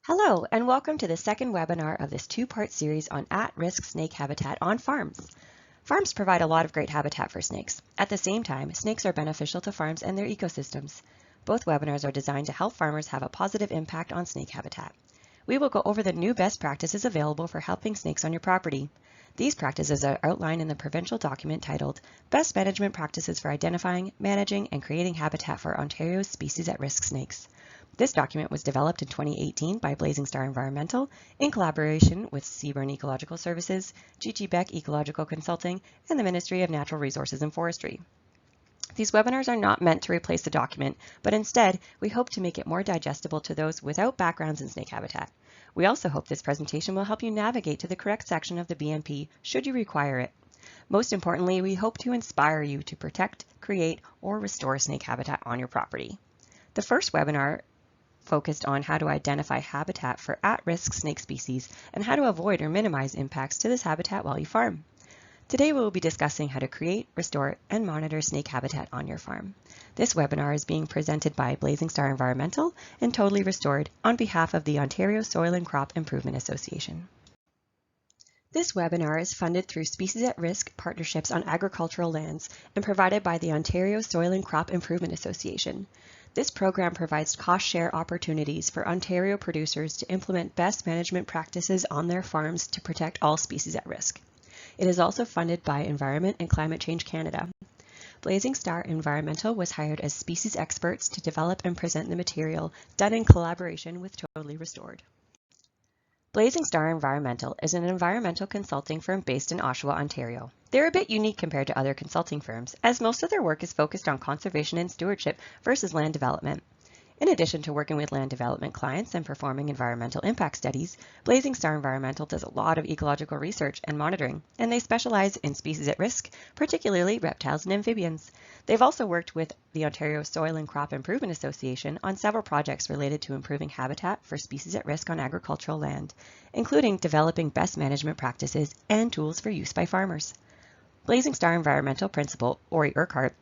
Hello, and welcome to the second webinar of this two-part series on at-risk snake habitat on farms. Farms provide a lot of great habitat for snakes. At the same time, snakes are beneficial to farms and their ecosystems. Both webinars are designed to help farmers have a positive impact on snake habitat. We will go over the new best practices available for helping snakes on your property. These practices are outlined in the provincial document titled Best Management Practices for Identifying, Managing, and Creating Habitat for Ontario's Species at Risk Snakes. This document was developed in 2018 by Blazing Star Environmental in collaboration with Seaburn Ecological Services, G.G. Beck Ecological Consulting, and the Ministry of Natural Resources and Forestry. These webinars are not meant to replace the document, but instead, we hope to make it more digestible to those without backgrounds in snake habitat. We also hope this presentation will help you navigate to the correct section of the BMP should you require it. Most importantly, we hope to inspire you to protect, create, or restore snake habitat on your property. The first webinar focused on how to identify habitat for at-risk snake species and how to avoid or minimize impacts to this habitat while you farm. Today we will be discussing how to create, restore, and monitor snake habitat on your farm. This webinar is being presented by Blazing Star Environmental and Totally Restored on behalf of the Ontario Soil and Crop Improvement Association. This webinar is funded through Species at Risk partnerships on agricultural lands and provided by the Ontario Soil and Crop Improvement Association. This program provides cost-share opportunities for Ontario producers to implement best management practices on their farms to protect all species at risk. It is also funded by Environment and Climate Change Canada. Blazing Star Environmental was hired as species experts to develop and present the material done in collaboration with Totally Restored. Blazing Star Environmental is an environmental consulting firm based in Oshawa, Ontario. They're a bit unique compared to other consulting firms, as most of their work is focused on conservation and stewardship versus land development. In addition to working with land development clients and performing environmental impact studies, Blazing Star Environmental does a lot of ecological research and monitoring, and they specialize in species at risk, particularly reptiles and amphibians. They've also worked with the Ontario Soil and Crop Improvement Association on several projects related to improving habitat for species at risk on agricultural land, including developing best management practices and tools for use by farmers. Blazing Star Environmental Principal Ori Urquhart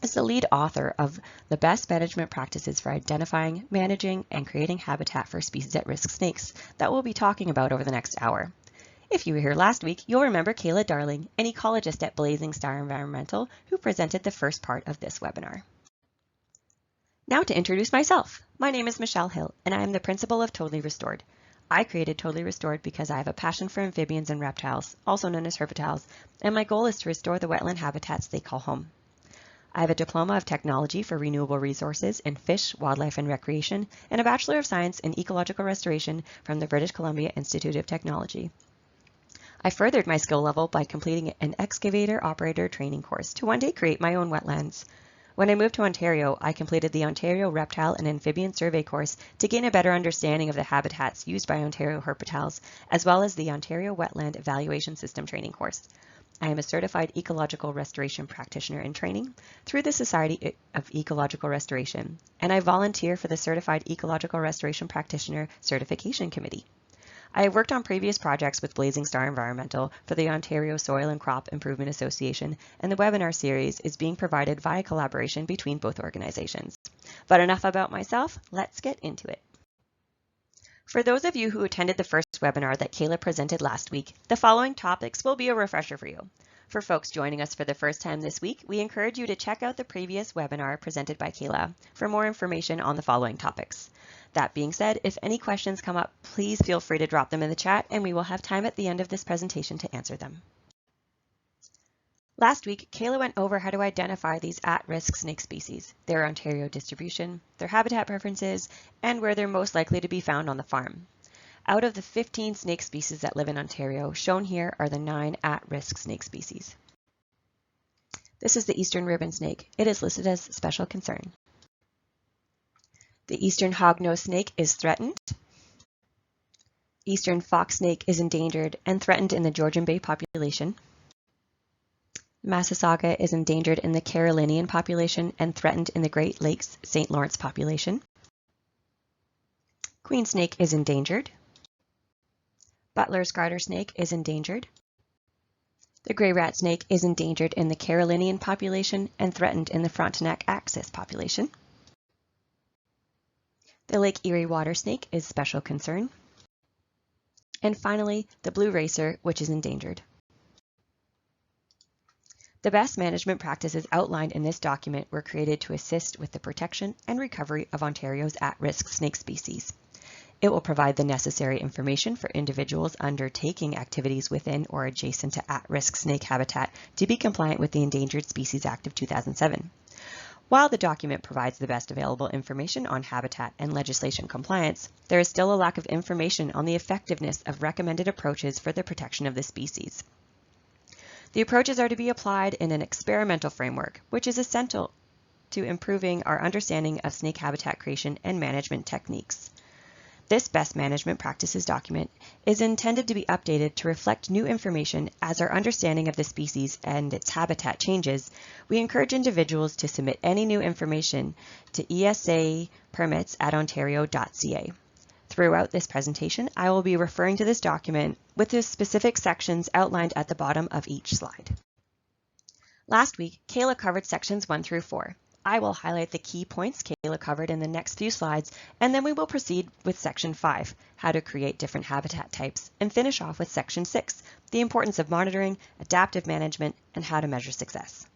is the lead author of the Best Management Practices for Identifying, Managing, and Creating Habitat for Species at Risk Snakes that we'll be talking about over the next hour. If you were here last week, you'll remember Kayla Darling, an ecologist at Blazing Star Environmental, who presented the first part of this webinar. Now to introduce myself. My name is Michelle Hill, and I am the principal of Totally Restored. I created Totally Restored because I have a passion for amphibians and reptiles, also known as herpetiles, and my goal is to restore the wetland habitats they call home. I have a Diploma of Technology for Renewable Resources in Fish, Wildlife and Recreation, and a Bachelor of Science in Ecological Restoration from the British Columbia Institute of Technology. I furthered my skill level by completing an excavator operator training course to one day create my own wetlands. When I moved to Ontario, I completed the Ontario Reptile and Amphibian Survey course to gain a better understanding of the habitats used by Ontario herpetiles, as well as the Ontario Wetland Evaluation System training course. I am a certified ecological restoration practitioner in training through the Society of Ecological Restoration, and I volunteer for the Certified Ecological Restoration Practitioner Certification Committee. I have worked on previous projects with Blazing Star Environmental for the Ontario Soil and Crop Improvement Association, and the webinar series is being provided via collaboration between both organizations. But enough about myself, let's get into it. For those of you who attended the first webinar that Kayla presented last week, the following topics will be a refresher for you. For folks joining us for the first time this week, we encourage you to check out the previous webinar presented by Kayla for more information on the following topics. That being said, if any questions come up, please feel free to drop them in the chat and we will have time at the end of this presentation to answer them. Last week, Kayla went over how to identify these at-risk snake species, their Ontario distribution, their habitat preferences, and where they're most likely to be found on the farm. Out of the 15 snake species that live in Ontario, shown here are the 9 at-risk snake species. This is the eastern ribbon snake. It is listed as special concern. The eastern hognose snake is threatened. Eastern fox snake is endangered and threatened in the Georgian Bay population. Massasauga is endangered in the Carolinian population and threatened in the Great Lakes St. Lawrence population. Queen snake is endangered. Butler's garter snake is endangered. The gray rat snake is endangered in the Carolinian population and threatened in the Frontenac Axis population. The Lake Erie water snake is special concern. And finally, the blue racer, which is endangered. The best management practices outlined in this document were created to assist with the protection and recovery of Ontario's at-risk snake species. It will provide the necessary information for individuals undertaking activities within or adjacent to at-risk snake habitat to be compliant with the Endangered Species Act of 2007. While the document provides the best available information on habitat and legislation compliance, there is still a lack of information on the effectiveness of recommended approaches for the protection of the species. The approaches are to be applied in an experimental framework, which is essential to improving our understanding of snake habitat creation and management techniques. This best management practices document is intended to be updated to reflect new information as our understanding of the species and its habitat changes. We encourage individuals to submit any new information to esapermits@ontario.ca. Throughout this presentation, I will be referring to this document with the specific sections outlined at the bottom of each slide. Last week, Kayla covered sections 1 through 4. I will highlight the key points Kayla covered in the next few slides, and then we will proceed with section 5, how to create different habitat types, and finish off with section 6, the importance of monitoring, adaptive management, and how to measure success.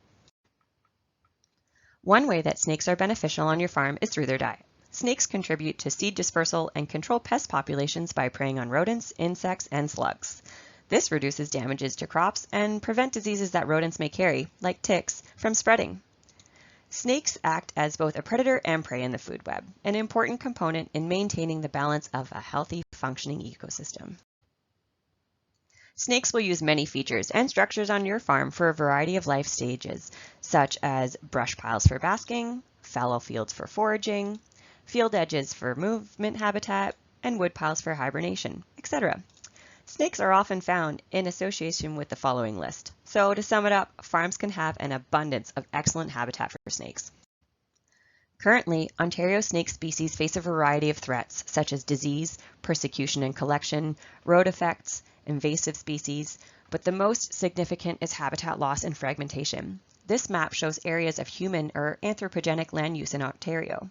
One way that snakes are beneficial on your farm is through their diet. Snakes contribute to seed dispersal and control pest populations by preying on rodents, insects, and slugs. This reduces damages to crops and prevent diseases that rodents may carry, like ticks, from spreading. Snakes act as both a predator and prey in the food web, an important component in maintaining the balance of a healthy, functioning ecosystem. Snakes will use many features and structures on your farm for a variety of life stages, such as brush piles for basking, fallow fields for foraging, field edges for movement habitat, and wood piles for hibernation, etc. Snakes are often found in association with the following list. So to sum it up, farms can have an abundance of excellent habitat for snakes. Currently, Ontario snake species face a variety of threats, such as disease, persecution and collection, road effects, invasive species, but the most significant is habitat loss and fragmentation. This map shows areas of human or anthropogenic land use in Ontario.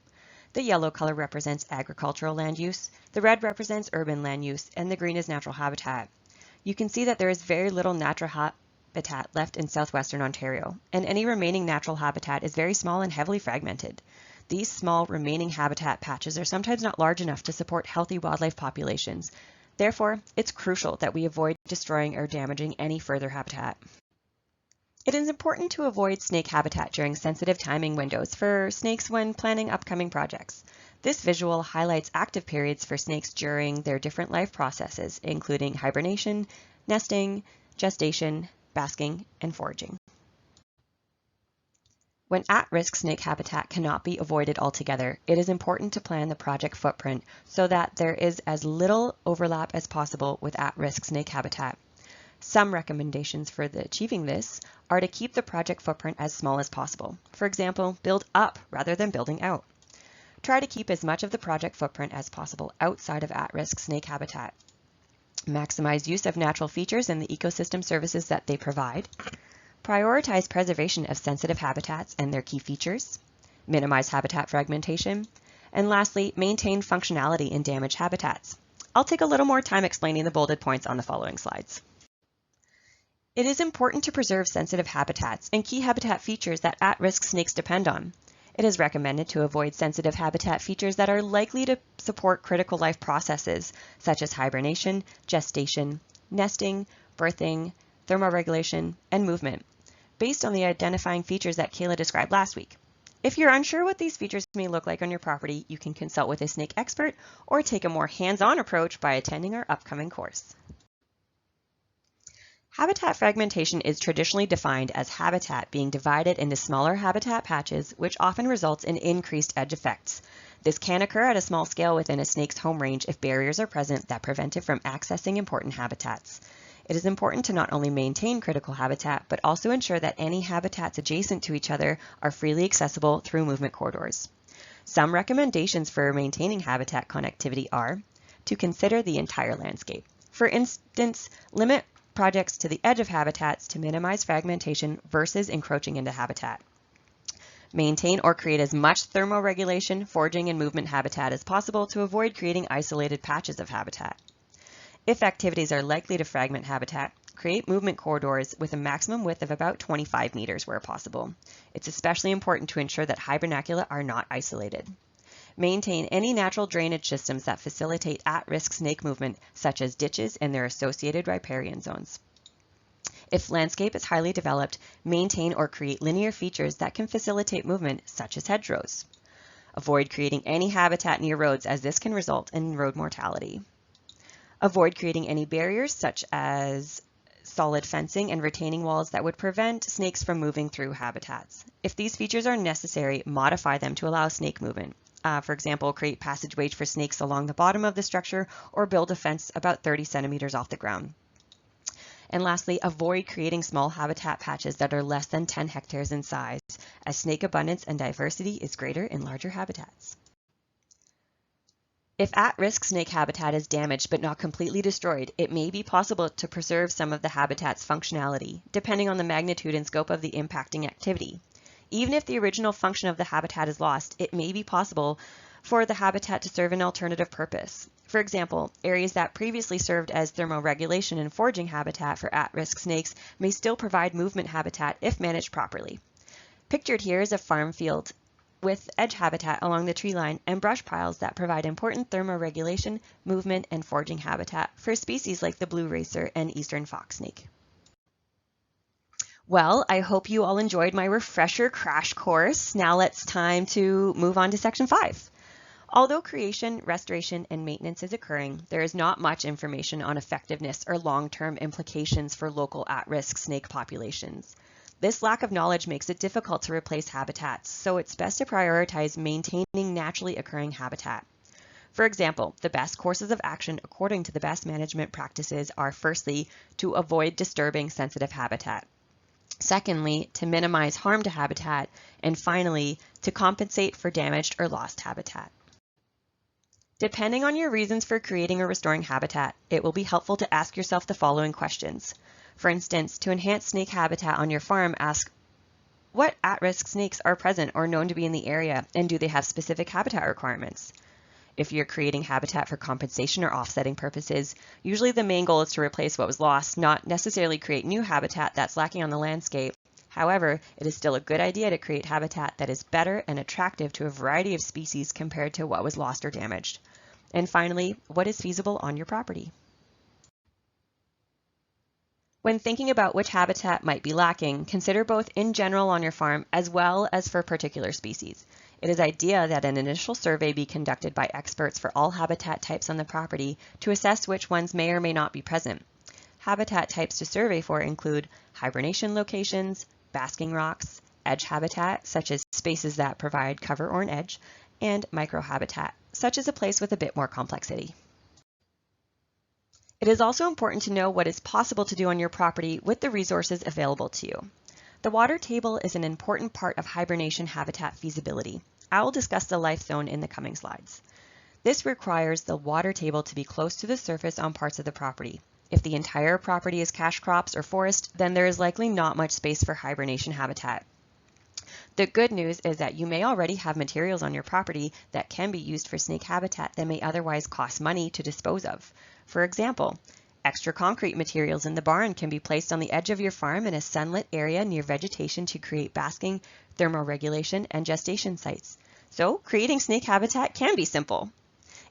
The yellow color represents agricultural land use, the red represents urban land use, and the green is natural habitat. You can see that there is very little natural habitat left in southwestern Ontario, and any remaining natural habitat is very small and heavily fragmented. These small remaining habitat patches are sometimes not large enough to support healthy wildlife populations. Therefore, it's crucial that we avoid destroying or damaging any further habitat. It is important to avoid snake habitat during sensitive timing windows for snakes when planning upcoming projects. This visual highlights active periods for snakes during their different life processes, including hibernation, nesting, gestation, basking, and foraging. When at-risk snake habitat cannot be avoided altogether, it is important to plan the project footprint so that there is as little overlap as possible with at-risk snake habitat. Some recommendations for achieving this are to keep the project footprint as small as possible. For example, build up rather than building out. Try to keep as much of the project footprint as possible outside of at-risk snake habitat. Maximize use of natural features and the ecosystem services that they provide. Prioritize preservation of sensitive habitats and their key features. Minimize habitat fragmentation. And lastly, maintain functionality in damaged habitats. I'll take a little more time explaining the bolded points on the following slides. It is important to preserve sensitive habitats and key habitat features that at-risk snakes depend on. It is recommended to avoid sensitive habitat features that are likely to support critical life processes, such as hibernation, gestation, nesting, birthing, thermoregulation, and movement, based on the identifying features that Kayla described last week. If you're unsure what these features may look like on your property, you can consult with a snake expert or take a more hands-on approach by attending our upcoming course. Habitat fragmentation is traditionally defined as habitat being divided into smaller habitat patches, which often results in increased edge effects. This can occur at a small scale within a snake's home range if barriers are present that prevent it from accessing important habitats. It is important to not only maintain critical habitat, but also ensure that any habitats adjacent to each other are freely accessible through movement corridors. Some recommendations for maintaining habitat connectivity are to consider the entire landscape. For instance, limit projects to the edge of habitats to minimize fragmentation versus encroaching into habitat. Maintain or create as much thermoregulation, foraging, and movement habitat as possible to avoid creating isolated patches of habitat. If activities are likely to fragment habitat, create movement corridors with a maximum width of about 25 meters where possible. It's especially important to ensure that hibernacula are not isolated. Maintain any natural drainage systems that facilitate at-risk snake movement, such as ditches and their associated riparian zones. If landscape is highly developed, maintain or create linear features that can facilitate movement, such as hedgerows. Avoid creating any habitat near roads, as this can result in road mortality. Avoid creating any barriers, such as solid fencing and retaining walls that would prevent snakes from moving through habitats. If these features are necessary, modify them to allow snake movement. For example, create passageways for snakes along the bottom of the structure or build a fence about 30 centimeters off the ground. And lastly, avoid creating small habitat patches that are less than 10 hectares in size, as snake abundance and diversity is greater in larger habitats. If at-risk snake habitat is damaged but not completely destroyed, it may be possible to preserve some of the habitat's functionality, depending on the magnitude and scope of the impacting activity. Even if the original function of the habitat is lost, it may be possible for the habitat to serve an alternative purpose. For example, areas that previously served as thermoregulation and foraging habitat for at-risk snakes may still provide movement habitat if managed properly. Pictured here is a farm field with edge habitat along the tree line and brush piles that provide important thermoregulation, movement, and foraging habitat for species like the blue racer and eastern fox snake. Well, I hope you all enjoyed my refresher crash course. Now it's time to move on to section 5. Although creation, restoration, and maintenance is occurring, there is not much information on effectiveness or long-term implications for local at-risk snake populations. This lack of knowledge makes it difficult to replace habitats, so it's best to prioritize maintaining naturally occurring habitat. For example, the best courses of action according to the best management practices are firstly, to avoid disturbing sensitive habitat. Secondly, to minimize harm to habitat, and finally, to compensate for damaged or lost habitat. Depending on your reasons for creating or restoring habitat, it will be helpful to ask yourself the following questions. For instance, to enhance snake habitat on your farm, ask, what at-risk snakes are present or known to be in the area, and do they have specific habitat requirements? If you're creating habitat for compensation or offsetting purposes, usually the main goal is to replace what was lost, not necessarily create new habitat that's lacking on the landscape. However, it is still a good idea to create habitat that is better and attractive to a variety of species compared to what was lost or damaged. And finally, what is feasible on your property? When thinking about which habitat might be lacking, consider both in general on your farm as well as for particular species. It is ideal that an initial survey be conducted by experts for all habitat types on the property to assess which ones may or may not be present. Habitat types to survey for include hibernation locations, basking rocks, edge habitat, such as spaces that provide cover or an edge, and microhabitat, such as a place with a bit more complexity. It is also important to know what is possible to do on your property with the resources available to you. The water table is an important part of hibernation habitat feasibility. I will discuss the life zone in the coming slides. This requires the water table to be close to the surface on parts of the property. If the entire property is cash crops or forest, then there is likely not much space for hibernation habitat. The good news is that you may already have materials on your property that can be used for snake habitat that may otherwise cost money to dispose of. For example, extra concrete materials in the barn can be placed on the edge of your farm in a sunlit area near vegetation to create basking, thermoregulation, and gestation sites. So creating snake habitat can be simple.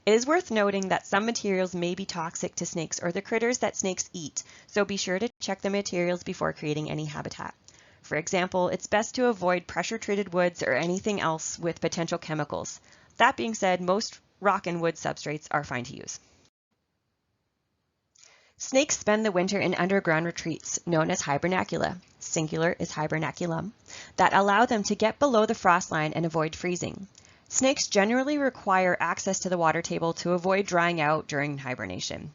It is worth noting that some materials may be toxic to snakes or the critters that snakes eat, so be sure to check the materials before creating any habitat. For example, it's best to avoid pressure-treated woods or anything else with potential chemicals. That being said, most rock and wood substrates are fine to use. Snakes spend the winter in underground retreats known as hibernacula, singular is hibernaculum, that allow them to get below the frost line and avoid freezing. Snakes generally require access to the water table to avoid drying out during hibernation.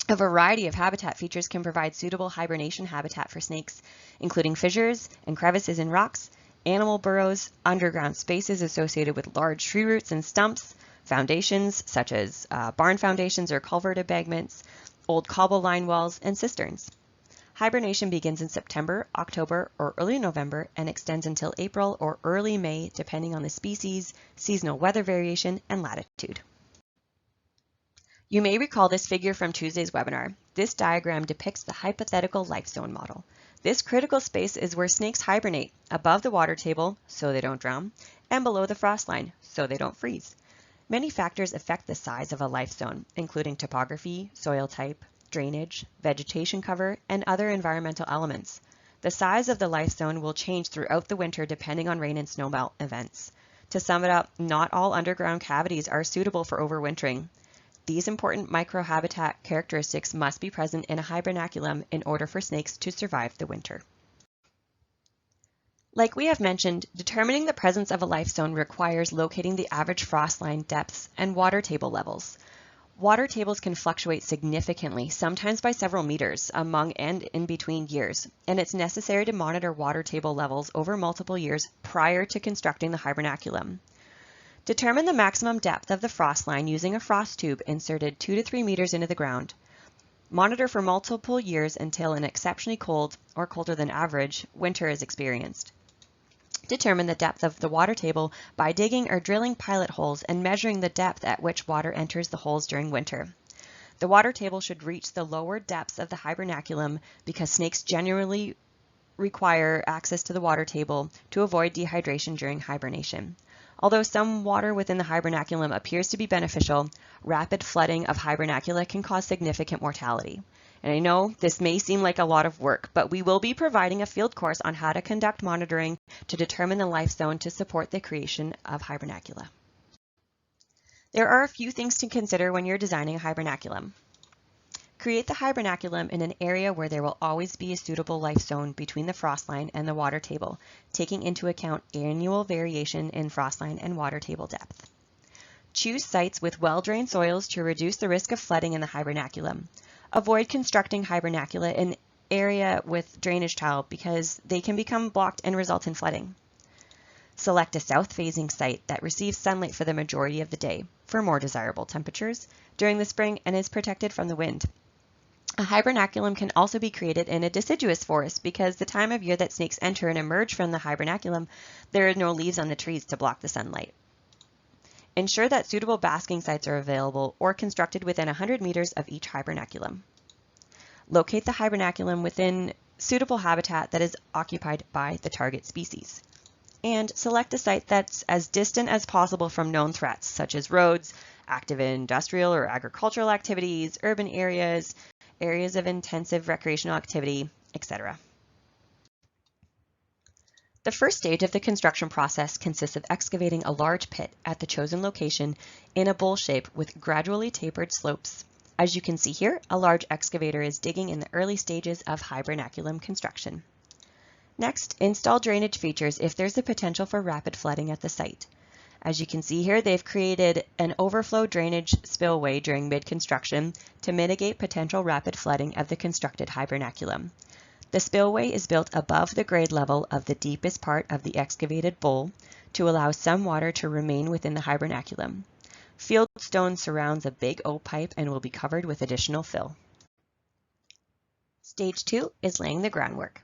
A variety of habitat features can provide suitable hibernation habitat for snakes, including fissures and crevices in rocks, animal burrows, underground spaces associated with large tree roots and stumps, foundations such as barn foundations or culvert embankments, old cobble line walls, and cisterns. Hibernation begins in September, October, or early November and extends until April or early May, depending on the species, seasonal weather variation, and latitude. You may recall this figure from Tuesday's webinar. This diagram depicts the hypothetical life zone model. This critical space is where snakes hibernate, above the water table, so they don't drown, and below the frost line, so they don't freeze. Many factors affect the size of a life zone, including topography, soil type, drainage, vegetation cover, and other environmental elements. The size of the life zone will change throughout the winter depending on rain and snowmelt events. To sum it up, not all underground cavities are suitable for overwintering. These important microhabitat characteristics must be present in a hibernaculum in order for snakes to survive the winter. Like we have mentioned, determining the presence of a life zone requires locating the average frost line depths and water table levels. Water tables can fluctuate significantly, sometimes by several meters, among and in between years, and it's necessary to monitor water table levels over multiple years prior to constructing the hibernaculum. Determine the maximum depth of the frost line using a frost tube inserted 2 to 3 meters into the ground. Monitor for multiple years until an exceptionally cold, or colder than average, winter is experienced. Determine the depth of the water table by digging or drilling pilot holes and measuring the depth at which water enters the holes during winter. The water table should reach the lower depths of the hibernaculum because snakes generally require access to the water table to avoid dehydration during hibernation. Although some water within the hibernaculum appears to be beneficial, rapid flooding of hibernacula can cause significant mortality. And I know this may seem like a lot of work, but we will be providing a field course on how to conduct monitoring to determine the life zone to support the creation of hibernacula. There are a few things to consider when you're designing a hibernaculum. Create the hibernaculum in an area where there will always be a suitable life zone between the frost line and the water table, taking into account annual variation in frost line and water table depth. Choose sites with well-drained soils to reduce the risk of flooding in the hibernaculum. Avoid constructing hibernacula in area with drainage tile because they can become blocked and result in flooding. Select a south-facing site that receives sunlight for the majority of the day for more desirable temperatures during the spring and is protected from the wind. A hibernaculum can also be created in a deciduous forest because the time of year that snakes enter and emerge from the hibernaculum, there are no leaves on the trees to block the sunlight. Ensure that suitable basking sites are available or constructed within 100 meters of each hibernaculum. Locate the hibernaculum within suitable habitat that is occupied by the target species. And select a site that's as distant as possible from known threats, such as roads, active industrial or agricultural activities, urban areas, areas of intensive recreational activity, etc. The first stage of the construction process consists of excavating a large pit at the chosen location in a bowl shape with gradually tapered slopes. As you can see here, a large excavator is digging in the early stages of hibernaculum construction. Next, install drainage features if there's a potential for rapid flooding at the site. As you can see here, they've created an overflow drainage spillway during mid-construction to mitigate potential rapid flooding of the constructed hibernaculum. The spillway is built above the grade level of the deepest part of the excavated bowl to allow some water to remain within the hibernaculum. Field stone surrounds a big O pipe and will be covered with additional fill. Stage 2 is laying the groundwork.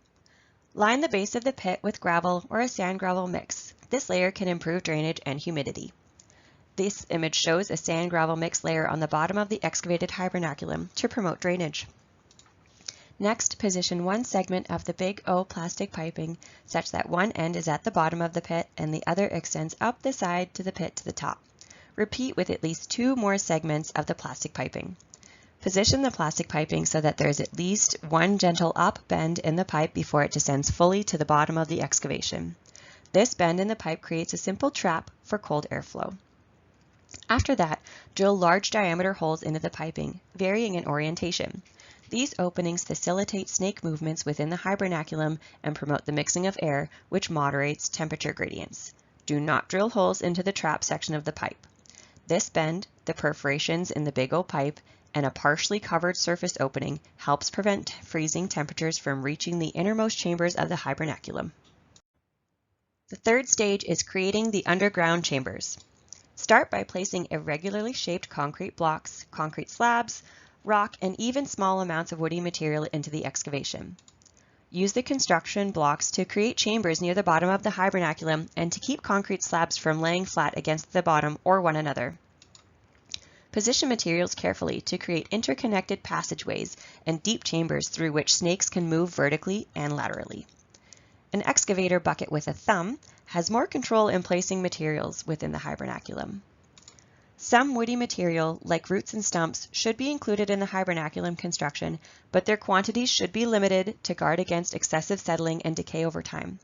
Line the base of the pit with gravel or a sand-gravel mix. This layer can improve drainage and humidity. This image shows a sand-gravel mix layer on the bottom of the excavated hibernaculum to promote drainage. Next, position one segment of the big O plastic piping such that one end is at the bottom of the pit and the other extends up the side to the pit to the top. Repeat with at least 2 more segments of the plastic piping. Position the plastic piping so that there is at least one gentle up bend in the pipe before it descends fully to the bottom of the excavation. This bend in the pipe creates a simple trap for cold airflow. After that, drill large diameter holes into the piping, varying in orientation. These openings facilitate snake movements within the hibernaculum and promote the mixing of air, which moderates temperature gradients. Do not drill holes into the trap section of the pipe. This bend, the perforations in the big O pipe, and a partially covered surface opening helps prevent freezing temperatures from reaching the innermost chambers of the hibernaculum. The third stage is creating the underground chambers. Start by placing irregularly shaped concrete blocks, concrete slabs, rock, and even small amounts of woody material into the excavation. Use the construction blocks to create chambers near the bottom of the hibernaculum and to keep concrete slabs from laying flat against the bottom or one another. Position materials carefully to create interconnected passageways and deep chambers through which snakes can move vertically and laterally. An excavator bucket with a thumb has more control in placing materials within the hibernaculum. Some woody material, like roots and stumps, should be included in the hibernaculum construction, but their quantities should be limited to guard against excessive settling and decay over time.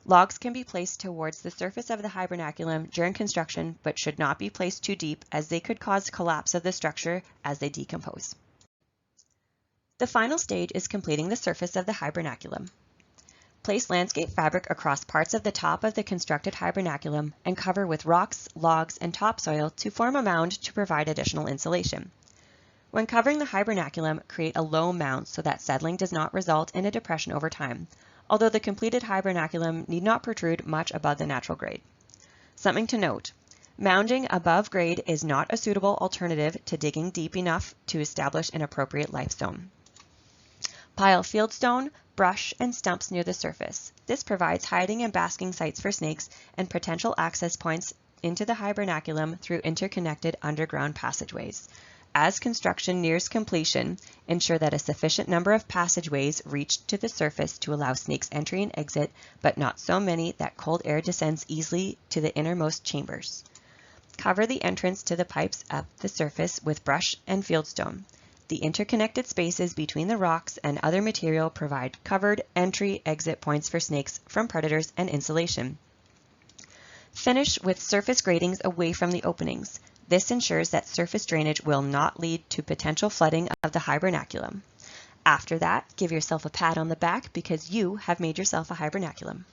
Logs can be placed towards the surface of the hibernaculum during construction, but should not be placed too deep as they could cause collapse of the structure as they decompose. The final stage is completing the surface of the hibernaculum. Place landscape fabric across parts of the top of the constructed hibernaculum and cover with rocks, logs, and topsoil to form a mound to provide additional insulation. When covering the hibernaculum, create a low mound so that settling does not result in a depression over time, although the completed hibernaculum need not protrude much above the natural grade. Something to note, mounding above grade is not a suitable alternative to digging deep enough to establish an appropriate life zone. Pile fieldstone, brush, and stumps near the surface. This provides hiding and basking sites for snakes and potential access points into the hibernaculum through interconnected underground passageways. As construction nears completion, ensure that a sufficient number of passageways reach to the surface to allow snakes entry and exit, but not so many that cold air descends easily to the innermost chambers. Cover the entrance to the pipes at the surface with brush and fieldstone. The interconnected spaces between the rocks and other material provide covered entry-exit points for snakes from predators and insulation. Finish with surface gratings away from the openings. This ensures that surface drainage will not lead to potential flooding of the hibernaculum. After that, give yourself a pat on the back because you have made yourself a hibernaculum.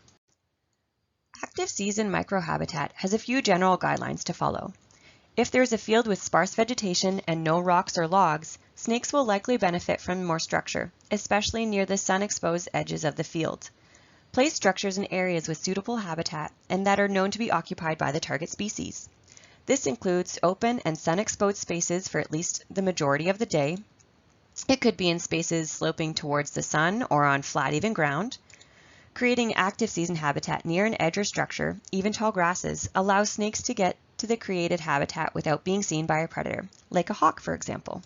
Active season microhabitat has a few general guidelines to follow. If there is a field with sparse vegetation and no rocks or logs, snakes will likely benefit from more structure, especially near the sun-exposed edges of the field. Place structures in areas with suitable habitat and that are known to be occupied by the target species. This includes open and sun-exposed spaces for at least the majority of the day. It could be in spaces sloping towards the sun or on flat, even ground. Creating active season habitat near an edge or structure, even tall grasses, allows snakes to get to the created habitat without being seen by a predator, like a hawk, for example.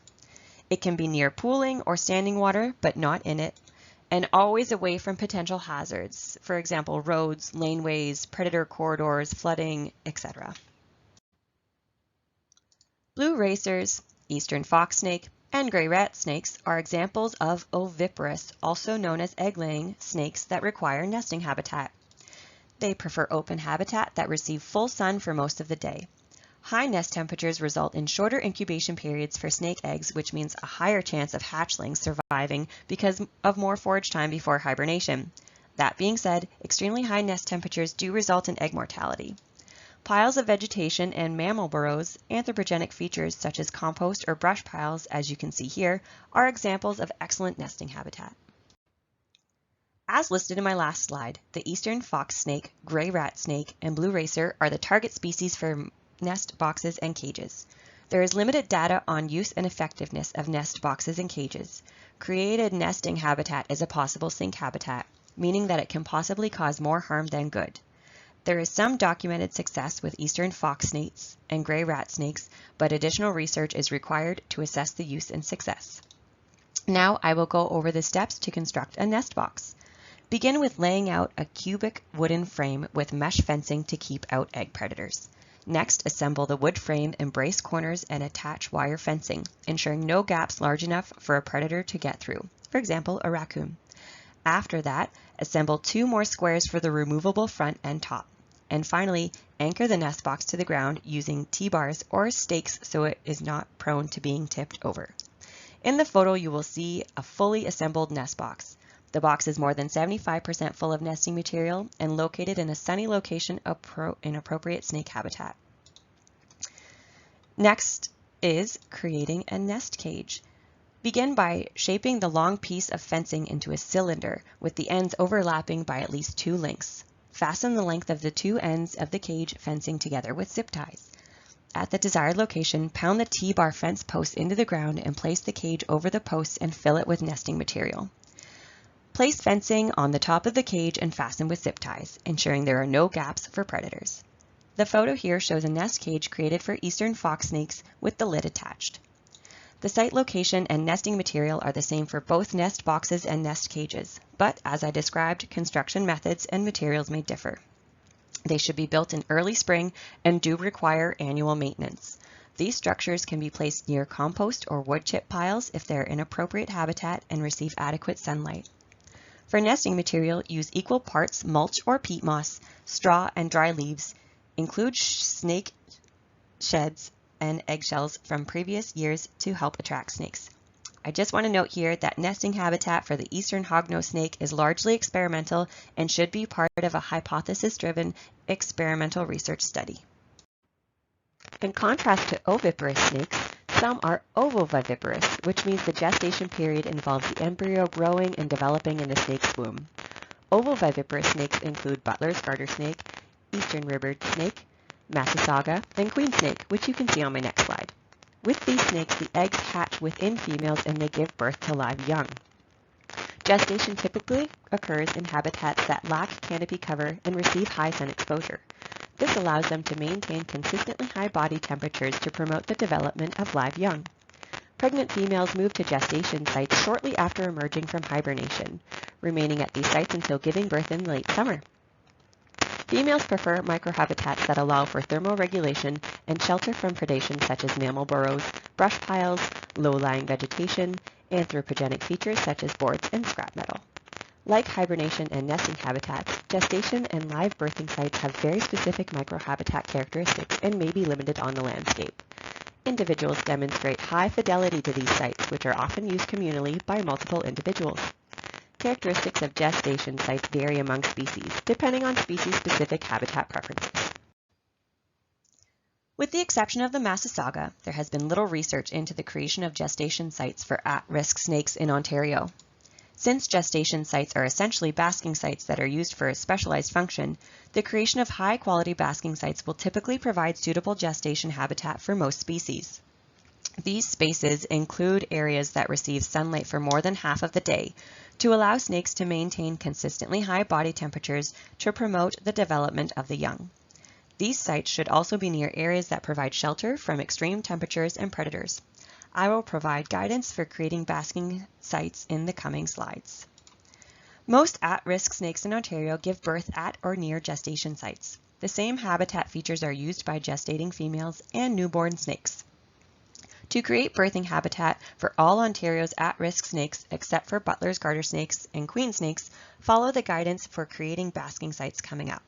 It can be near pooling or standing water, but not in it, and always away from potential hazards, for example, roads, laneways, predator corridors, flooding, etc. Blue racers, eastern fox snake, and gray rat snakes are examples of oviparous, also known as egg-laying, snakes that require nesting habitat. They prefer open habitat that receive full sun for most of the day. High nest temperatures result in shorter incubation periods for snake eggs, which means a higher chance of hatchlings surviving because of more forage time before hibernation. That being said, extremely high nest temperatures do result in egg mortality. Piles of vegetation and mammal burrows, anthropogenic features such as compost or brush piles, as you can see here, are examples of excellent nesting habitat. As listed in my last slide, the eastern fox snake, gray rat snake, and blue racer are the target species for nest boxes and cages. There is limited data on use and effectiveness of nest boxes and cages. Created nesting habitat is a possible sink habitat, meaning that it can possibly cause more harm than good. There is some documented success with eastern fox snakes and gray rat snakes, but additional research is required to assess the use and success. Now I will go over the steps to construct a nest box. Begin with laying out a cubic wooden frame with mesh fencing to keep out egg predators. Next, assemble the wood frame and brace corners and attach wire fencing, ensuring no gaps large enough for a predator to get through, for example, a raccoon. After that, assemble 2 more squares for the removable front and top. And finally, anchor the nest box to the ground using T-bars or stakes so it is not prone to being tipped over. In the photo, you will see a fully assembled nest box. The box is more than 75% full of nesting material and located in a sunny location in appropriate snake habitat. Next is creating a nest cage. Begin by shaping the long piece of fencing into a cylinder with the ends overlapping by at least 2 lengths. Fasten the length of the 2 ends of the cage fencing together with zip ties. At the desired location, pound the T-bar fence posts into the ground and place the cage over the posts and fill it with nesting material. Place fencing on the top of the cage and fasten with zip ties, ensuring there are no gaps for predators. The photo here shows a nest cage created for eastern fox snakes with the lid attached. The site location and nesting material are the same for both nest boxes and nest cages, but as I described, construction methods and materials may differ. They should be built in early spring and do require annual maintenance. These structures can be placed near compost or wood chip piles if they are in appropriate habitat and receive adequate sunlight. For nesting material, use equal parts mulch or peat moss, straw, and dry leaves. Include snake sheds and eggshells from previous years to help attract snakes. I just want to note here that nesting habitat for the eastern hognose snake is largely experimental and should be part of a hypothesis-driven experimental research study. In contrast to oviparous snakes, some are ovoviviparous, which means the gestation period involves the embryo growing and developing in the snake's womb. Ovoviviparous snakes include Butler's garter snake, eastern ribbard snake, Massasauga, and queen snake, which you can see on my next slide. With these snakes, the eggs hatch within females and they give birth to live young. Gestation typically occurs in habitats that lack canopy cover and receive high sun exposure. This allows them to maintain consistently high body temperatures to promote the development of live young. Pregnant females move to gestation sites shortly after emerging from hibernation, remaining at these sites until giving birth in late summer. Females prefer microhabitats that allow for thermoregulation and shelter from predation such as mammal burrows, brush piles, low-lying vegetation, anthropogenic features such as boards and scrap metal. Like hibernation and nesting habitats, gestation and live birthing sites have very specific microhabitat characteristics and may be limited on the landscape. Individuals demonstrate high fidelity to these sites, which are often used communally by multiple individuals. Characteristics of gestation sites vary among species, depending on species-specific habitat preferences. With the exception of the Massasauga, there has been little research into the creation of gestation sites for at-risk snakes in Ontario. Since gestation sites are essentially basking sites that are used for a specialized function, the creation of high-quality basking sites will typically provide suitable gestation habitat for most species. These spaces include areas that receive sunlight for more than half of the day to allow snakes to maintain consistently high body temperatures to promote the development of the young. These sites should also be near areas that provide shelter from extreme temperatures and predators. I will provide guidance for creating basking sites in the coming slides. Most at-risk snakes in Ontario give birth at or near gestation sites. The same habitat features are used by gestating females and newborn snakes. To create birthing habitat for all Ontario's at-risk snakes except for Butler's garter snakes and queen snakes, follow the guidance for creating basking sites coming up.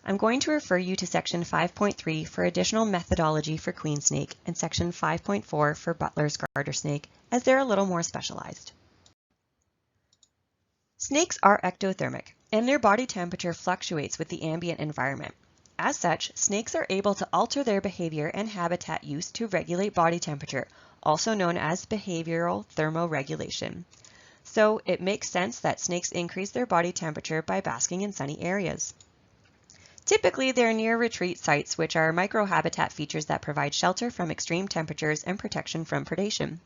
I'm going to refer you to Section 5.3 for additional methodology for queen snake and Section 5.4 for Butler's garter snake, as they're a little more specialized. Snakes are ectothermic, and their body temperature fluctuates with the ambient environment. As such, snakes are able to alter their behavior and habitat use to regulate body temperature, also known as behavioral thermoregulation. So it makes sense that snakes increase their body temperature by basking in sunny areas. Typically, they're near retreat sites, which are microhabitat features that provide shelter from extreme temperatures and protection from predation.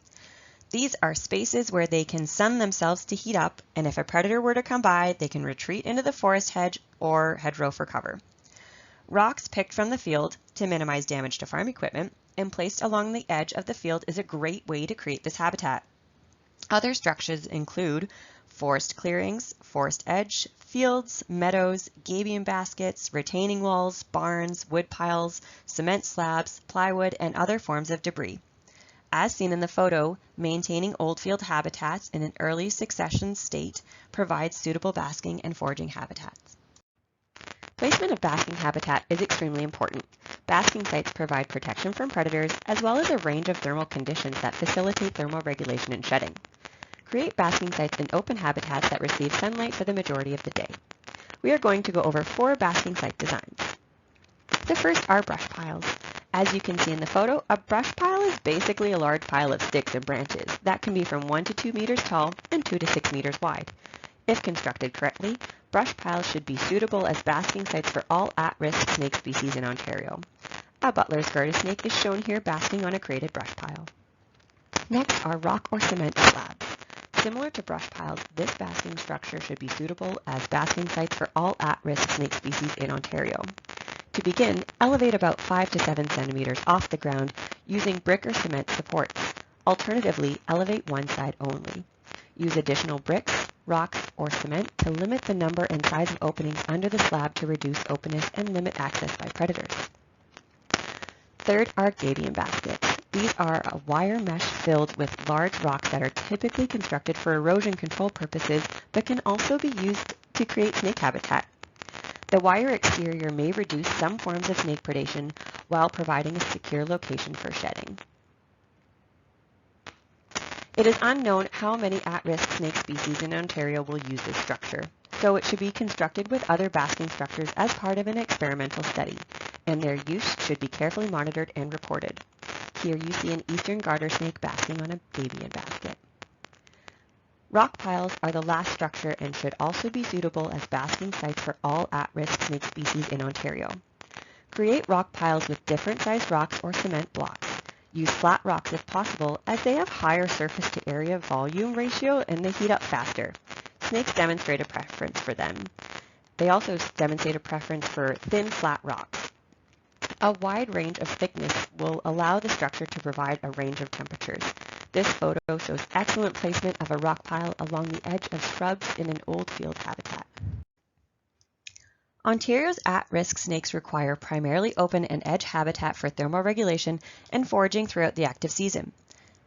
These are spaces where they can sun themselves to heat up, and if a predator were to come by, they can retreat into the forest hedge or hedgerow for cover. Rocks picked from the field to minimize damage to farm equipment and placed along the edge of the field is a great way to create this habitat. Other structures include forest clearings, forest edge, fields, meadows, gabion baskets, retaining walls, barns, wood piles, cement slabs, plywood, and other forms of debris. As seen in the photo, maintaining oldfield habitats in an early succession state provides suitable basking and foraging habitats. Placement of basking habitat is extremely important. Basking sites provide protection from predators as well as a range of thermal conditions that facilitate thermoregulation and shedding. Create basking sites in open habitats that receive sunlight for the majority of the day. We are going to go over 4 basking site designs. The first are brush piles. As you can see in the photo, a brush pile is basically a large pile of sticks and branches that can be from 1 to 2 meters tall and 2 to 6 meters wide. If constructed correctly, brush piles should be suitable as basking sites for all at-risk snake species in Ontario. A Butler's garter snake is shown here basking on a created brush pile. Next are rock or cement slabs. Similar to brush piles, this basking structure should be suitable as basking sites for all at-risk snake species in Ontario. To begin, elevate about 5 to 7 centimeters off the ground using brick or cement supports. Alternatively, elevate one side only. Use additional bricks, rocks, or cement to limit the number and size of openings under the slab to reduce openness and limit access by predators. Third are gabion baskets. These are a wire mesh filled with large rocks that are typically constructed for erosion control purposes, but can also be used to create snake habitat. The wire exterior may reduce some forms of snake predation while providing a secure location for shedding. It is unknown how many at-risk snake species in Ontario will use this structure, so it should be constructed with other basking structures as part of an experimental study, and their use should be carefully monitored and reported. Here you see an eastern garter snake basking on a gabion basket. Rock piles are the last structure and should also be suitable as basking sites for all at-risk snake species in Ontario. Create rock piles with different sized rocks or cement blocks. Use flat rocks if possible, as they have higher surface to area volume ratio and they heat up faster. Snakes demonstrate a preference for them. They also demonstrate a preference for thin, flat rocks. A wide range of thickness will allow the structure to provide a range of temperatures. This photo shows excellent placement of a rock pile along the edge of shrubs in an old field habitat. Ontario's at-risk snakes require primarily open and edge habitat for thermoregulation and foraging throughout the active season.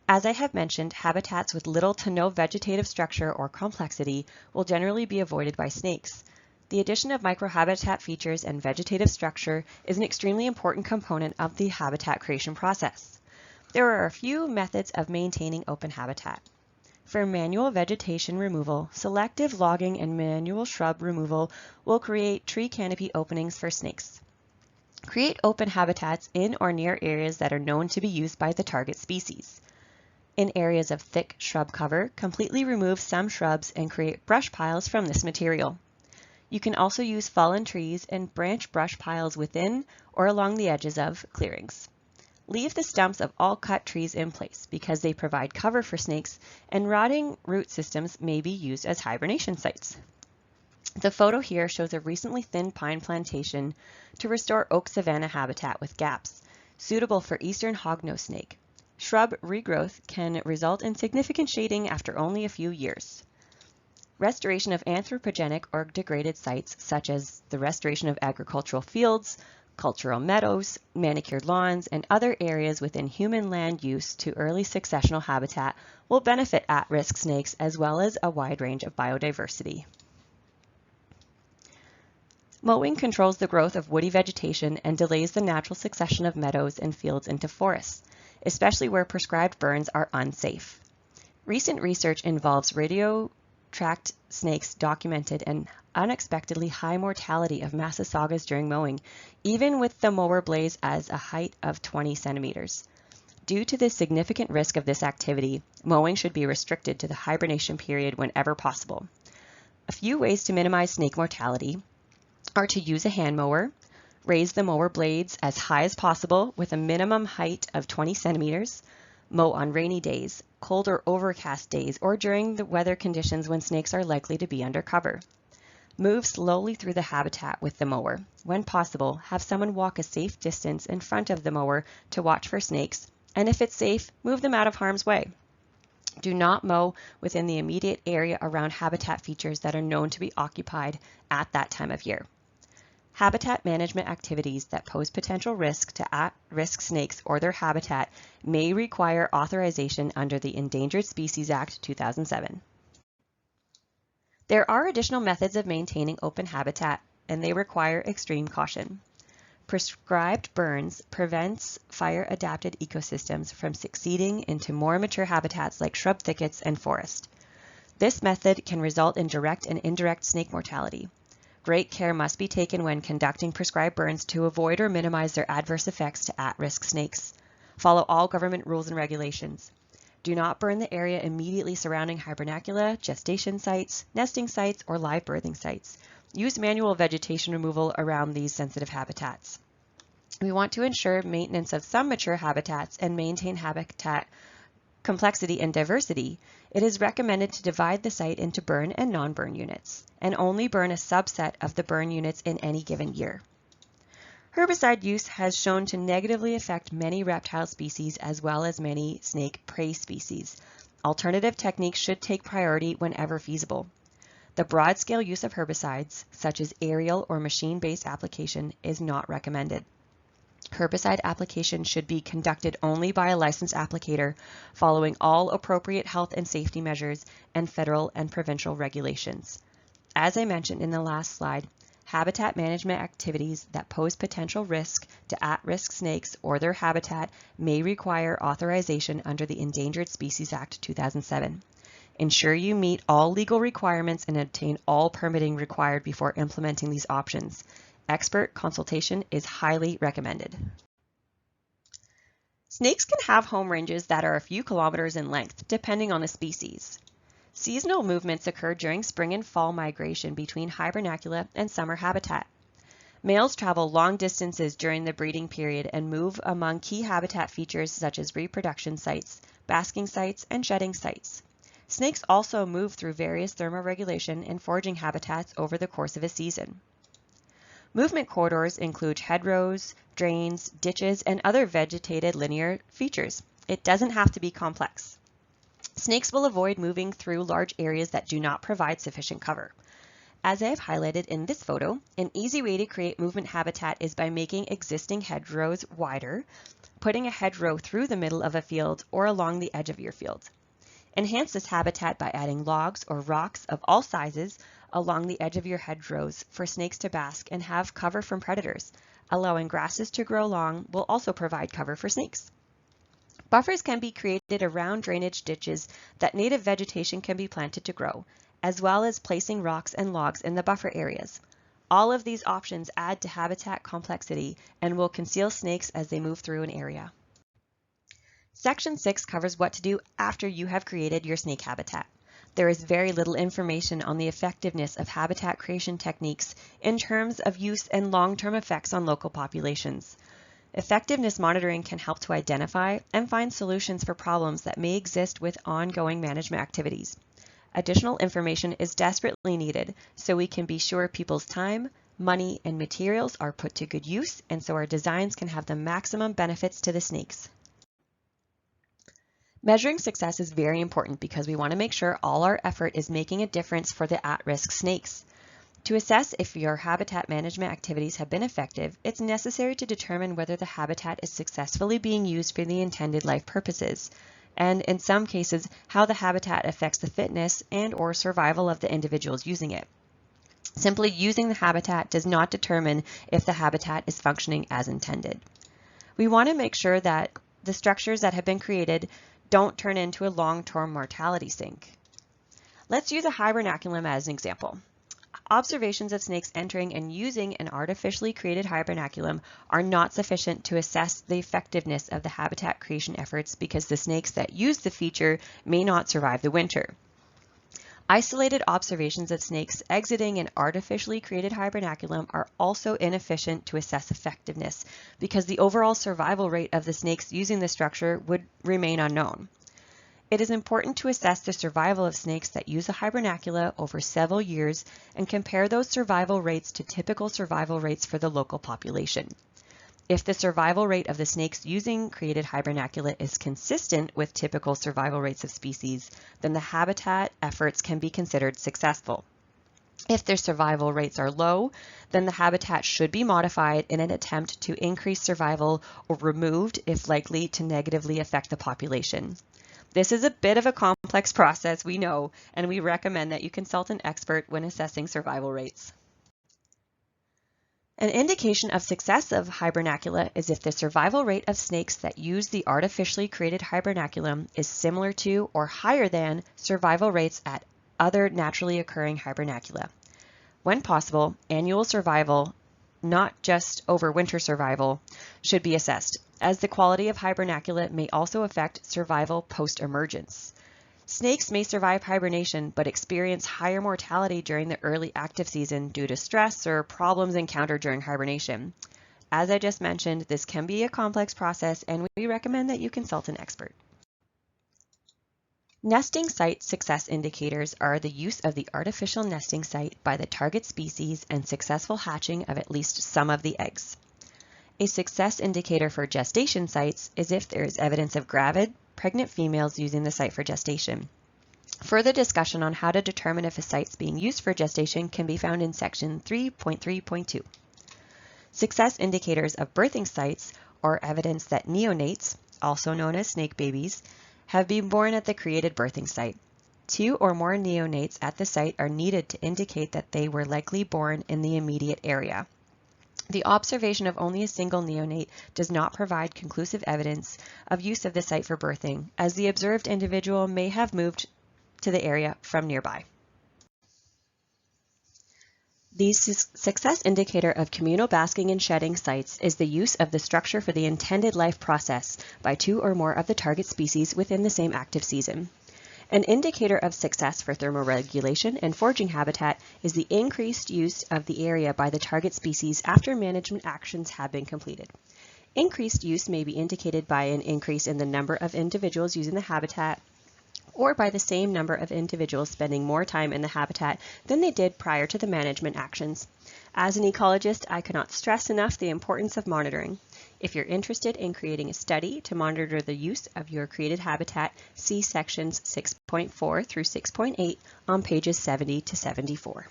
As I have mentioned, habitats with little to no vegetative structure or complexity will generally be avoided by snakes. The addition of microhabitat features and vegetative structure is an extremely important component of the habitat creation process. There are a few methods of maintaining open habitat. For manual vegetation removal, selective logging and manual shrub removal will create tree canopy openings for snakes. Create open habitats in or near areas that are known to be used by the target species. In areas of thick shrub cover, completely remove some shrubs and create brush piles from this material. You can also use fallen trees and branch brush piles within or along the edges of clearings. Leave the stumps of all cut trees in place because they provide cover for snakes, and rotting root systems may be used as hibernation sites. The photo here shows a recently thinned pine plantation to restore oak savanna habitat with gaps, suitable for eastern hognose snake. Shrub regrowth can result in significant shading after only a few years. Restoration of anthropogenic or degraded sites, such as the restoration of agricultural fields, cultural meadows, manicured lawns, and other areas within human land use to early successional habitat will benefit at-risk snakes as well as a wide range of biodiversity. Mowing controls the growth of woody vegetation and delays the natural succession of meadows and fields into forests, especially where prescribed burns are unsafe. Recent research involves radio-tracked snakes documented an unexpectedly high mortality of Massasaugas during mowing, even with the mower blades as a height of 20 centimeters. Due to the significant risk of this activity, mowing should be restricted to the hibernation period whenever possible. A few ways to minimize snake mortality are to use a hand mower, raise the mower blades as high as possible with a minimum height of 20 centimeters, mow on rainy days, cold or overcast days, or during the weather conditions when snakes are likely to be under cover. Move slowly through the habitat with the mower. When possible, have someone walk a safe distance in front of the mower to watch for snakes, and if it's safe, move them out of harm's way. Do not mow within the immediate area around habitat features that are known to be occupied at that time of year. Habitat management activities that pose potential risk to at-risk snakes or their habitat may require authorization under the Endangered Species Act 2007. There are additional methods of maintaining open habitat, and they require extreme caution. Prescribed burns prevents fire-adapted ecosystems from succeeding into more mature habitats like shrub thickets and forest. This method can result in direct and indirect snake mortality. Great care must be taken when conducting prescribed burns to avoid or minimize their adverse effects to at-risk snakes. Follow all government rules and regulations. Do not burn the area immediately surrounding hibernacula, gestation sites, nesting sites, or live birthing sites. Use manual vegetation removal around these sensitive habitats. We want to ensure maintenance of some mature habitats and maintain habitat complexity and diversity. It is recommended to divide the site into burn and non-burn units, and only burn a subset of the burn units in any given year. Herbicide use has shown to negatively affect many reptile species as well as many snake prey species. Alternative techniques should take priority whenever feasible. The broad-scale use of herbicides, such as aerial or machine-based application, is not recommended. Herbicide application should be conducted only by a licensed applicator, following all appropriate health and safety measures and federal and provincial regulations. As I mentioned in the last slide, habitat management activities that pose potential risk to at-risk snakes or their habitat may require authorization under the Endangered Species Act 2007. Ensure you meet all legal requirements and obtain all permitting required before implementing these options. Expert consultation is highly recommended. Snakes can have home ranges that are a few kilometers in length, depending on the species. Seasonal movements occur during spring and fall migration between hibernacula and summer habitat. Males travel long distances during the breeding period and move among key habitat features such as reproduction sites, basking sites, and shedding sites. Snakes also move through various thermoregulation and foraging habitats over the course of a season. Movement corridors include hedgerows, drains, ditches, and other vegetated linear features. It doesn't have to be complex. Snakes will avoid moving through large areas that do not provide sufficient cover. As I have highlighted in this photo, an easy way to create movement habitat is by making existing hedgerows wider, putting a hedgerow through the middle of a field or along the edge of your field. Enhance this habitat by adding logs or rocks of all sizes along the edge of your hedgerows for snakes to bask and have cover from predators. Allowing grasses to grow long will also provide cover for snakes. Buffers can be created around drainage ditches that native vegetation can be planted to grow, as well as placing rocks and logs in the buffer areas. All of these options add to habitat complexity and will conceal snakes as they move through an area. Section 6 covers what to do after you have created your snake habitat. There is very little information on the effectiveness of habitat creation techniques in terms of use and long-term effects on local populations. Effectiveness monitoring can help to identify and find solutions for problems that may exist with ongoing management activities. Additional information is desperately needed so we can be sure people's time, money, and materials are put to good use, and so our designs can have the maximum benefits to the snakes. Measuring success is very important because we want to make sure all our effort is making a difference for the at-risk snakes. To assess if your habitat management activities have been effective, it's necessary to determine whether the habitat is successfully being used for the intended life purposes, and in some cases, how the habitat affects the fitness and/or survival of the individuals using it. Simply using the habitat does not determine if the habitat is functioning as intended. We want to make sure that the structures that have been created don't turn into a long-term mortality sink. Let's use a hibernaculum as an example. Observations of snakes entering and using an artificially created hibernaculum are not sufficient to assess the effectiveness of the habitat creation efforts because the snakes that use the feature may not survive the winter. Isolated observations of snakes exiting an artificially created hibernaculum are also inefficient to assess effectiveness because the overall survival rate of the snakes using the structure would remain unknown. It is important to assess the survival of snakes that use a hibernacula over several years and compare those survival rates to typical survival rates for the local population. If the survival rate of the snakes using created hibernacula is consistent with typical survival rates of species, then the habitat efforts can be considered successful. If their survival rates are low, then the habitat should be modified in an attempt to increase survival or removed if likely to negatively affect the population. This is a bit of a complex process, we know, and we recommend that you consult an expert when assessing survival rates. An indication of success of hibernacula is if the survival rate of snakes that use the artificially created hibernaculum is similar to or higher than survival rates at other naturally occurring hibernacula. When possible, annual survival, not just overwinter survival, should be assessed, as the quality of hibernacula may also affect survival post-emergence. Snakes may survive hibernation but experience higher mortality during the early active season due to stress or problems encountered during hibernation. As I just mentioned, this can be a complex process and we recommend that you consult an expert. Nesting site success indicators are the use of the artificial nesting site by the target species and successful hatching of at least some of the eggs. A success indicator for gestation sites is if there is evidence of gravid, pregnant females using the site for gestation. Further discussion on how to determine if a site is being used for gestation can be found in section 3.3.2. Success indicators of birthing sites are evidence that neonates, also known as snake babies, have been born at the created birthing site. 2 or more neonates at the site are needed to indicate that they were likely born in the immediate area. The observation of only a single neonate does not provide conclusive evidence of use of the site for birthing, as the observed individual may have moved to the area from nearby. The success indicator of communal basking and shedding sites is the use of the structure for the intended life process by 2 or more of the target species within the same active season. An indicator of success for thermoregulation and foraging habitat is the increased use of the area by the target species after management actions have been completed. Increased use may be indicated by an increase in the number of individuals using the habitat, or by the same number of individuals spending more time in the habitat than they did prior to the management actions. As an ecologist, I cannot stress enough the importance of monitoring. If you're interested in creating a study to monitor the use of your created habitat, see sections 6.4 through 6.8 on pages 70 to 74.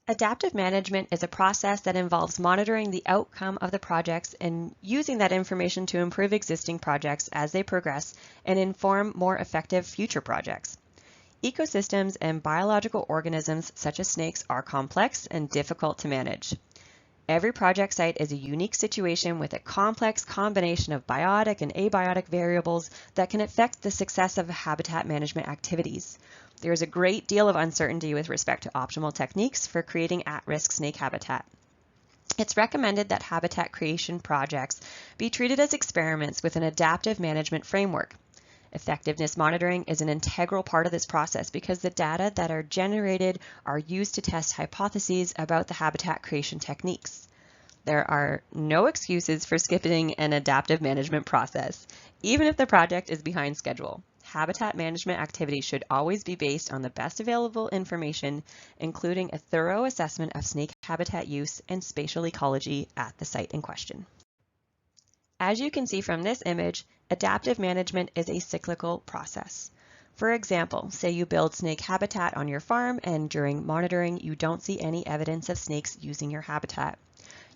Adaptive management is a process that involves monitoring the outcome of the projects and using that information to improve existing projects as they progress and inform more effective future projects. Ecosystems and biological organisms such as snakes are complex and difficult to manage. Every project site is a unique situation with a complex combination of biotic and abiotic variables that can affect the success of habitat management activities. There is a great deal of uncertainty with respect to optimal techniques for creating at-risk snake habitat. It's recommended that habitat creation projects be treated as experiments with an adaptive management framework. Effectiveness monitoring is an integral part of this process because the data that are generated are used to test hypotheses about the habitat creation techniques. There are no excuses for skipping an adaptive management process, even if the project is behind schedule. Habitat management activities should always be based on the best available information, including a thorough assessment of snake habitat use and spatial ecology at the site in question. As you can see from this image, adaptive management is a cyclical process. For example, say you build snake habitat on your farm and during monitoring you don't see any evidence of snakes using your habitat.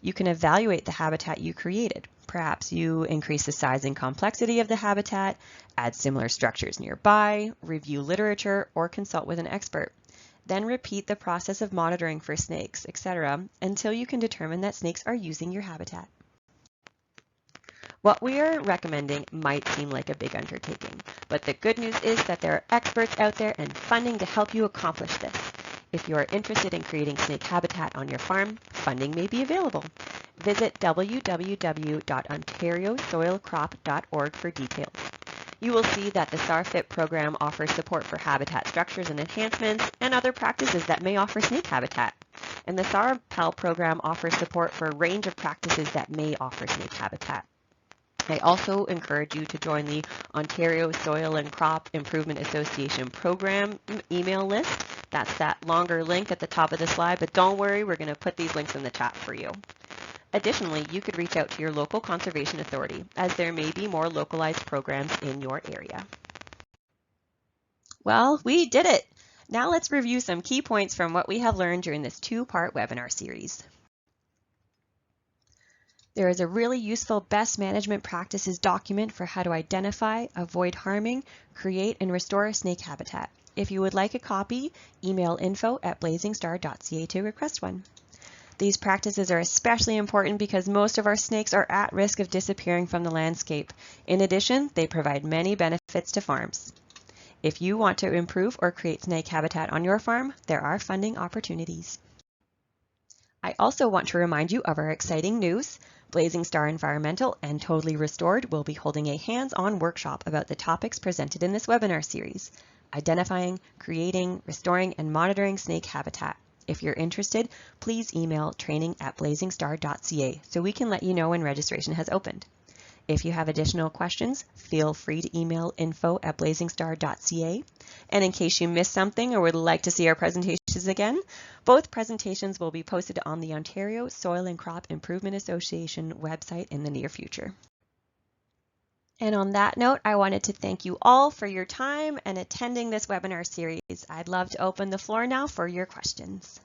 You can evaluate the habitat you created. Perhaps you increase the size and complexity of the habitat, add similar structures nearby, review literature, or consult with an expert. Then repeat the process of monitoring for snakes, etc., until you can determine that snakes are using your habitat. What we are recommending might seem like a big undertaking, but the good news is that there are experts out there and funding to help you accomplish this. If you are interested in creating snake habitat on your farm, funding may be available. Visit www.ontariosoilcrop.org for details. You will see that the SARFIT program offers support for habitat structures and enhancements and other practices that may offer snake habitat. And the SARPAL program offers support for a range of practices that may offer snake habitat. I also encourage you to join the Ontario Soil and Crop Improvement Association program email list. That's that longer link at the top of the slide, but don't worry, we're going to put these links in the chat for you. Additionally, you could reach out to your local conservation authority, as there may be more localized programs in your area. Well, we did it! Now let's review some key points from what we have learned during this two-part webinar series. There is a really useful best management practices document for how to identify, avoid harming, create, and restore snake habitat. If you would like a copy, email info@blazingstar.ca to request one. These practices are especially important because most of our snakes are at risk of disappearing from the landscape. In addition, they provide many benefits to farms. If you want to improve or create snake habitat on your farm, there are funding opportunities. I also want to remind you of our exciting news. Blazing Star Environmental and Totally Restored will be holding a hands-on workshop about the topics presented in this webinar series: identifying, creating, restoring, and monitoring snake habitat. If you're interested, please email training@blazingstar.ca so we can let you know when registration has opened. If you have additional questions, feel free to email info@blazingstar.ca. And in case you missed something or would like to see our presentations again, both presentations will be posted on the Ontario Soil and Crop Improvement Association website in the near future. And on that note, I wanted to thank you all for your time and attending this webinar series. I'd love to open the floor now for your questions.